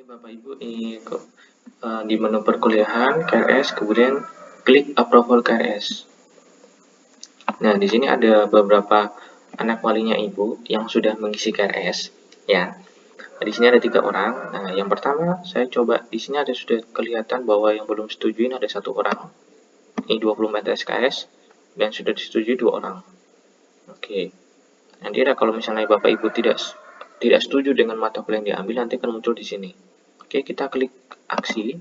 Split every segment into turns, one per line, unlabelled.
Bapak Ibu di menu perkuliahan KRS, kemudian klik approval KRS. Nah, di sini ada beberapa anak walinya Ibu yang sudah mengisi KRS, ya. Di sini ada 3 orang. Nah, yang pertama saya coba di sini ada sudah kelihatan bahwa yang belum setujuin ada 1 orang. Ini 20 mata SKS dan sudah disetujui 2 orang. Oke. Nanti ada kalau misalnya Bapak Ibu tidak setuju dengan mata kuliah yang diambil, nanti akan muncul di sini. Oke, kita klik aksi.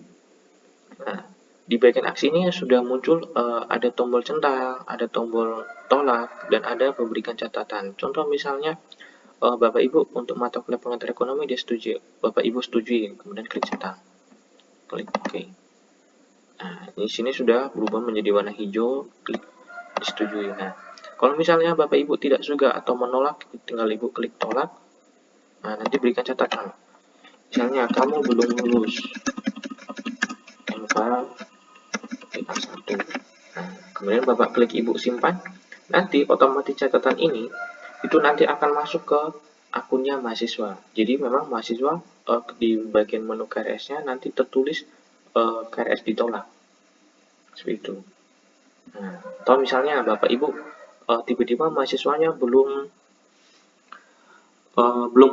Nah, di bagian aksi ini sudah muncul ada tombol centang, ada tombol tolak, dan ada memberikan catatan. Contoh misalnya Bapak Ibu untuk mata kuliah pengantar ekonomi dia setuju, Bapak Ibu setujui, kemudian klik centang, klik OK. Nah, di sini sudah berubah menjadi warna hijau, klik disetujui. Nah, kalau misalnya Bapak Ibu tidak suka atau menolak, tinggal Ibu klik tolak. Nah, nanti berikan catatan. Misalnya kamu belum lulus MK A1. Nah, kemudian Bapak klik Ibu simpan. Nanti otomatis catatan ini itu nanti akan masuk ke akunnya mahasiswa. Jadi memang mahasiswa di bagian menu KRS-nya nanti tertulis KRS ditolak. Seperti itu. Nah, atau misalnya Bapak Ibu tiba-tiba mahasiswanya belum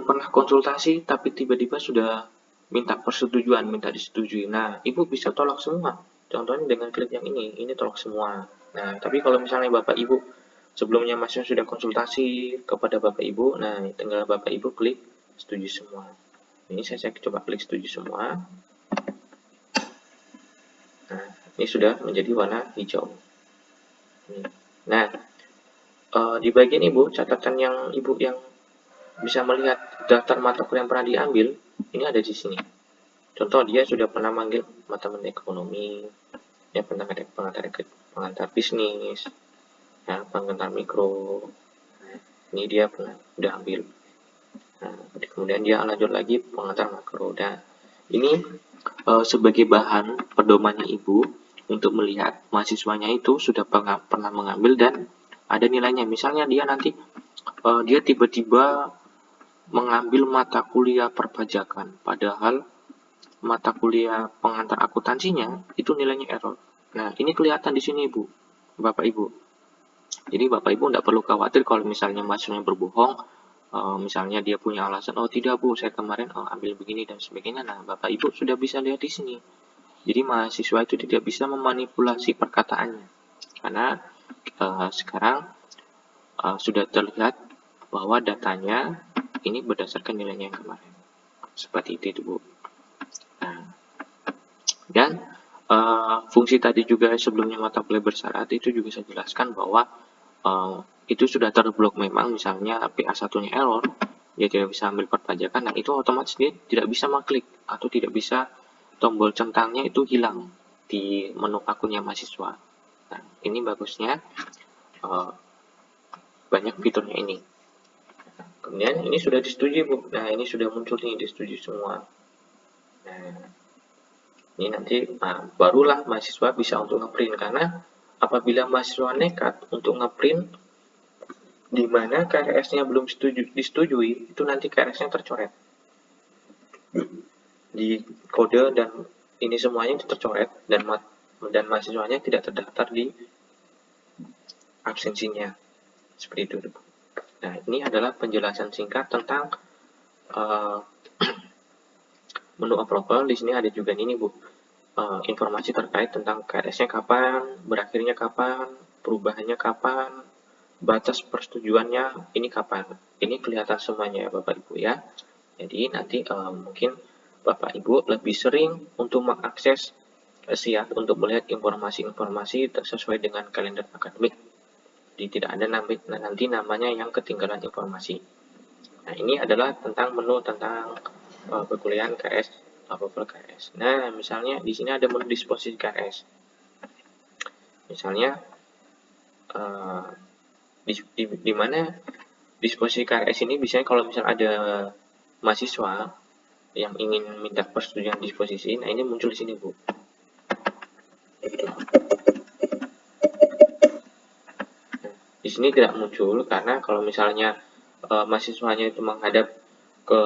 pernah konsultasi tapi tiba-tiba sudah minta persetujuan, minta disetujui. Nah, Ibu bisa tolak semua. Contohnya dengan klik yang ini tolak semua. Nah, tapi kalau misalnya Bapak Ibu sebelumnya mahasiswa sudah konsultasi kepada Bapak Ibu, nah tinggal Bapak Ibu klik setuju semua. Ini saya coba klik setuju semua. Nah, ini sudah menjadi warna hijau. Nah, di bagian Ibu, catatan yang Ibu yang bisa melihat daftar mata kuliah yang pernah diambil, ini ada di sini. Contoh dia sudah pernah manggil mata ekonomi, dia pernah ada pengantar bisnis, ya, pengantar mikro. Nah, ini dia udah ambil. Nah, kemudian dia lanjut lagi pengantar makro. Nah, ini sebagai bahan pedomannya Ibu untuk melihat mahasiswanya itu sudah pernah mengambil dan ada nilainya. Misalnya dia nanti dia tiba-tiba mengambil mata kuliah perpajakan, padahal mata kuliah pengantar akuntansinya itu nilainya error. Nah, ini kelihatan di sini Ibu, Bapak Ibu. Jadi Bapak Ibu tidak perlu khawatir kalau misalnya mahasiswanya berbohong, misalnya dia punya alasan, oh tidak Bu, saya kemarin ambil begini dan sebagainya. Nah, Bapak Ibu sudah bisa lihat di sini. Jadi mahasiswa itu tidak bisa memanipulasi perkataannya, karena sekarang sudah terlihat bahwa datanya ini berdasarkan nilainya yang kemarin. Seperti itu Bu. Nah, dan fungsi tadi juga sebelumnya mata kuliah bersyarat itu juga saya jelaskan bahwa itu sudah terblok memang, misalnya PA1-nya error, dia tidak bisa ambil perpajakan, nah itu otomatis dia tidak bisa mengklik atau tidak bisa tombol centangnya itu hilang di menu akunnya mahasiswa. Nah, ini bagusnya banyak fiturnya ini. Kemudian ini sudah disetujui Bu. Nah, ini sudah muncul nih disetujui semua. Nah, ini nanti barulah mahasiswa bisa untuk ngeprint, karena apabila mahasiswa nekat untuk ngeprint di mana KRS-nya belum disetujui, itu nanti KRS-nya tercoret di kode dan ini semuanya itu tercoret dan mahasiswanya tidak terdaftar di absensinya. Seperti itu. Nah, ini adalah penjelasan singkat tentang menu approval. Di sini ada juga ini Bu, informasi terkait tentang KRS-nya kapan, berakhirnya kapan, perubahannya kapan, batas persetujuannya ini kapan. Ini kelihatan semuanya ya Bapak Ibu ya. Jadi nanti mungkin Bapak Ibu lebih sering untuk mengakses SIAT untuk melihat informasi-informasi sesuai dengan kalender akademik. Jadi tidak ada nanti namanya yang ketinggalan informasi. Nah, ini adalah tentang menu tentang perkuliahan KRS, approval KRS. Nah, misalnya di sini ada menu disposisi KRS. Misalnya di mana disposisi KRS ini biasanya kalau misalnya ada mahasiswa yang ingin minta persetujuan disposisi, nah ini muncul di sini Bu. Di sini tidak muncul karena kalau misalnya mahasiswanya itu menghadap ke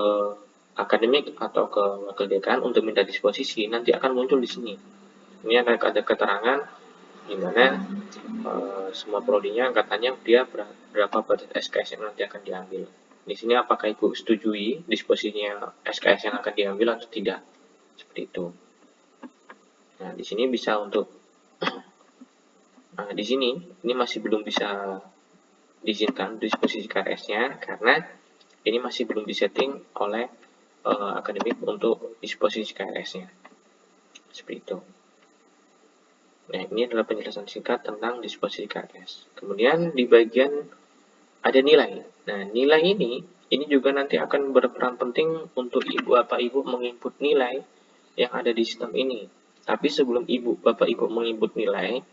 akademik atau ke wakil dekan untuk minta disposisi, nanti akan muncul di sini. Ini ada keterangan di mana semua prodinya angkatannya dia berapa batas SKS yang nanti akan diambil. Di sini apakah Ibu setujui disposisinya SKS yang akan diambil atau tidak, seperti itu. Nah, di sini bisa untuk di sini ini masih belum bisa diizinkan disposisi KRS-nya karena ini masih belum disetting oleh akademik untuk disposisi KRS-nya. Seperti itu. Nah, ini adalah penjelasan singkat tentang disposisi KRS. Kemudian di bagian ada nilai. Nah, nilai ini juga nanti akan berperan penting untuk Bapak Ibu menginput nilai yang ada di sistem ini. Tapi sebelum Bapak Ibu menginput nilai,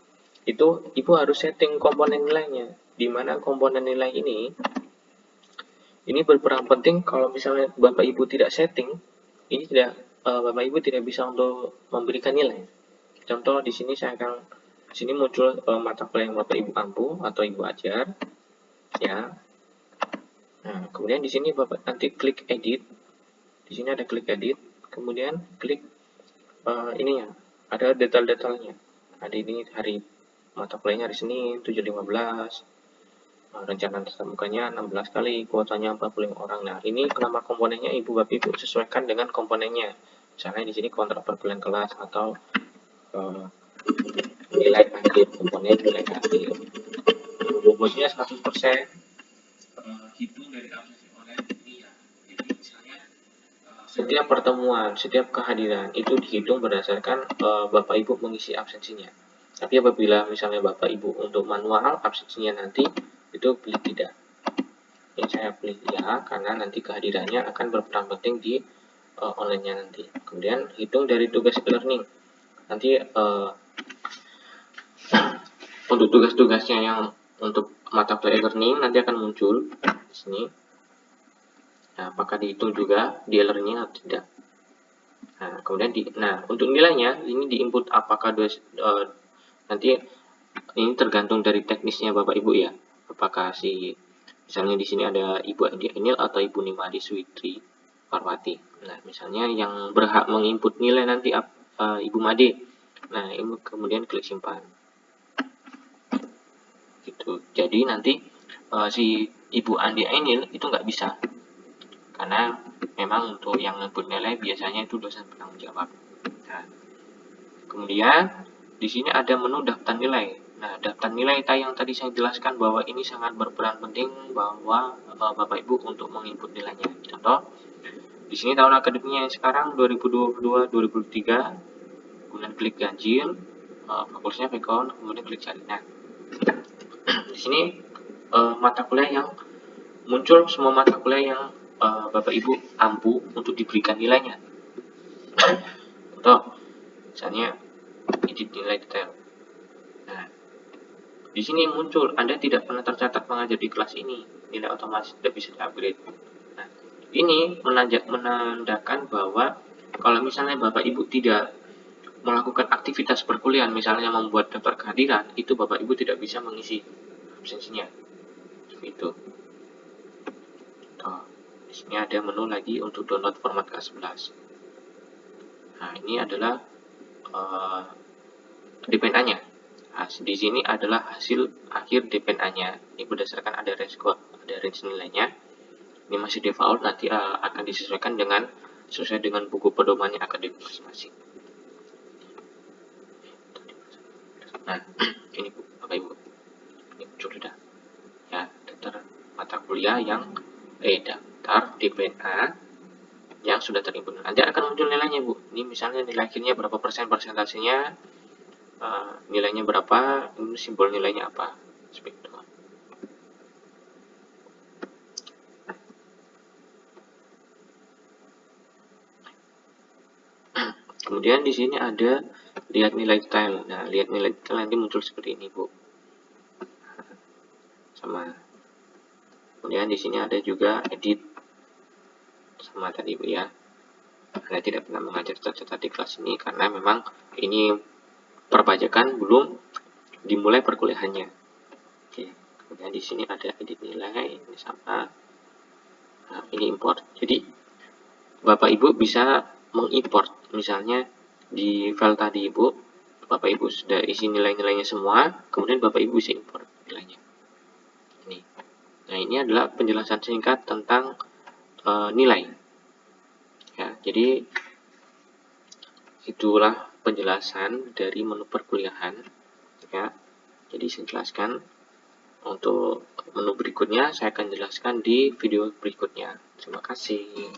itu Ibu harus setting komponen nilainya. Di mana komponen nilai ini berperan penting. Kalau misalnya Bapak Ibu tidak setting, ini Bapak Ibu tidak bisa untuk memberikan nilai. Contoh di sini muncul mata kuliah yang Bapak Ibu ampu atau Ibu ajar, ya. Nah, kemudian di sini Bapak nanti klik edit. Di sini ada klik edit, kemudian klik ininya, ada detail-detailnya. Ada ini hari mata kuliahnya hari Senin 7.15. Rencana tatap mukanya 16 kali, kuotanya 45 orang. Nah, ini nama komponennya Bapak Ibu sesuaikan dengan komponennya. Misalnya di sini kontrak per bulan kelas atau nilai akhir, komponen nilai akhir. Bobotnya 100%, hitung dari absensi oleh dia. Jadi misalnya setiap pertemuan, setiap kehadiran itu dihitung berdasarkan Bapak Ibu mengisi absensinya. Tapi apabila misalnya Bapak Ibu untuk manual absensinya nanti itu pilih tidak. Yang saya pilih ya karena nanti kehadirannya akan berperan penting di online-nya nanti. Kemudian hitung dari tugas e-learning. Nanti untuk tugas-tugasnya yang untuk mata kuliah e-learning nanti akan muncul di sini. Nah, apakah dihitung juga di e-learning atau tidak? Nah, kemudian untuk nilainya ini diinput apakah nanti ini tergantung dari teknisnya Bapak Ibu ya. Apakah misalnya di sini ada Ibu Andi Enil atau Ibu Nimadi Switri Parwati. Nah, misalnya yang berhak menginput nilai nanti Ibu Made. Nah, ini kemudian klik simpan. Gitu. Jadi nanti si Ibu Andi Enil itu nggak bisa. Karena memang untuk yang input nilai biasanya itu dosen penanggung jawab. Nah, kemudian di sini ada menu daftar nilai. Nah, daftar nilai yang tadi saya jelaskan bahwa ini sangat berperan penting bahwa Bapak Ibu untuk menginput nilainya. Contoh, di sini tahun akademiknya yang sekarang 2022-2023, kemudian klik ganjil, fakultasnya Vkon, kemudian klik cari. Nah, di sini mata kuliah yang muncul semua mata kuliah yang Bapak Ibu ampu untuk diberikan nilainya. Contoh, misalnya edit nilai detail. Nah, di sini muncul Anda tidak pernah tercatat mengajar di kelas ini, nilai otomatis tidak bisa di-upgrade. Nah, ini menandakan bahwa kalau misalnya Bapak Ibu tidak melakukan aktivitas perkuliahan, misalnya membuat daftar kehadiran, itu Bapak Ibu tidak bisa mengisi absensinya. Itu. Di sini ada menu lagi untuk download format K11. Nah, ini adalah DPNA-nya. Nah, di sini adalah hasil akhir DPNA-nya. Ini berdasarkan ada range nilainya. Ini masih default, nanti akan disesuaikan sesuai dengan buku pedomannya akademik masing-masing. Nah, ini Bapak Ibu. Ini muncul sudah. Ya, daftar mata kuliah yang daftar DPNA yang sudah terimpun. Nanti akan muncul nilainya, Bu. Ini misalnya nilai akhirnya berapa persen persentasenya, nilainya berapa, ini simbol nilainya apa, seperti itu. Kemudian di sini ada lihat nilai detail. Nah, lihat nilai detail nanti muncul seperti ini, Bu. Sama. Kemudian di sini ada juga edit. Sama tadi, Bu ya. Anda tidak pernah mengajar tercatat di kelas ini karena memang ini perpajakan belum dimulai perkuliahannya. Oke. Kemudian di sini ada edit nilai, ini sama. Nah, ini import. Jadi Bapak Ibu bisa mengimport, misalnya di file tadi Bapak Ibu sudah isi nilai-nilainya semua, kemudian Bapak Ibu bisa import nilainya. Ini. Nah, ini adalah penjelasan singkat tentang nilai. Ya, jadi itulah penjelasan dari menu perkuliahan. Ya, jadi saya jelaskan. Untuk menu berikutnya saya akan jelaskan di video berikutnya. Terima kasih.